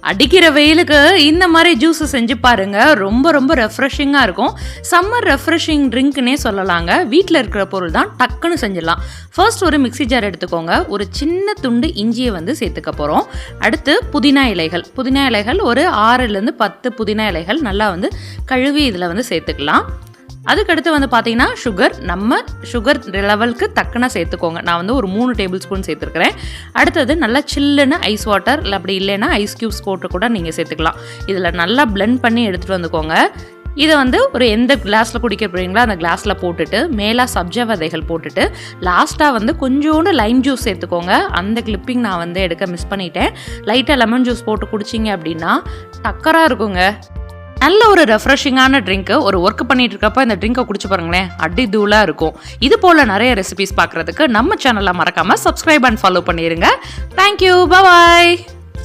அடிக்கிற வெயிலுக்கு இந்த மாதிரி ஜூஸ் செஞ்சு பாருங்க, ரொம்ப ரொம்ப ரெஃப்ரெஷிங்காக இருக்கும். சம்மர் ரெஃப்ரெஷிங் ட்ரிங்க்னே சொல்லலாங்க. வீட்டில் இருக்கிற பொருள் தான், டக்குன்னு செஞ்சிடலாம். ஃபர்ஸ்ட் ஒரு மிக்ஸி ஜார் எடுத்துக்கோங்க. ஒரு சின்ன துண்டு இஞ்சியை வந்து சேர்த்துக்க போகிறோம். அடுத்து புதினா இலைகள் ஒரு 6லேருந்து 10 புதினா இலைகள் நல்லா வந்து கழுவி இதில் வந்து சேர்த்துக்கலாம். அதுக்கடுத்து வந்து பார்த்தீங்கன்னா நம்ம சுகர் லெவலுக்கு தக்கன சேர்த்துக்கோங்க. நான் வந்து ஒரு 3 டேபிள் ஸ்பூன் சேர்த்துருக்கிறேன். அடுத்தது நல்லா சில்லுன்னு ஐஸ் வாட்டர், இல்லை அப்படி இல்லைன்னா ஐஸ் க்யூப்ஸ் போட்டு கூட நீங்கள் சேர்த்துக்கலாம். இதில் நல்லா பிளெண்ட் பண்ணி எடுத்துகிட்டு வந்துக்கோங்க. இதை வந்து ஒரு எந்த கிளாஸில் குடிக்க போகிறீங்களோ அந்த கிளாஸில் போட்டுட்டு மேலே சப்ஜா விதைகள் போட்டுட்டு லாஸ்ட்டாக வந்து கொஞ்சோண்டு லைம் ஜூஸ் சேர்த்துக்கோங்க. அந்த கிளிப்பிங் நான் வந்து எடுக்க மிஸ் பண்ணிட்டேன். லைட்டாக லெமன் ஜூஸ் போட்டு குடிச்சிங்க அப்படின்னா டக்கராக இருக்குங்க. நல்ல ஒரு ரெஃப்ரெஷிங்கான ட்ரிங்க்கு. ஒரு ஒர்க் பண்ணிட்டு இருக்கப்போ இந்த ட்ரிங்கை குடிச்சு பாருங்களேன், அடி தூளாக இருக்கும். இது போல் நிறைய ரெசிபிஸ் பார்க்குறதுக்கு நம்ம சேனலை மறக்காமல் சப்ஸ்கிரைப் அண்ட் ஃபாலோ பண்ணிடுங்க. தேங்க்யூ, பாய்.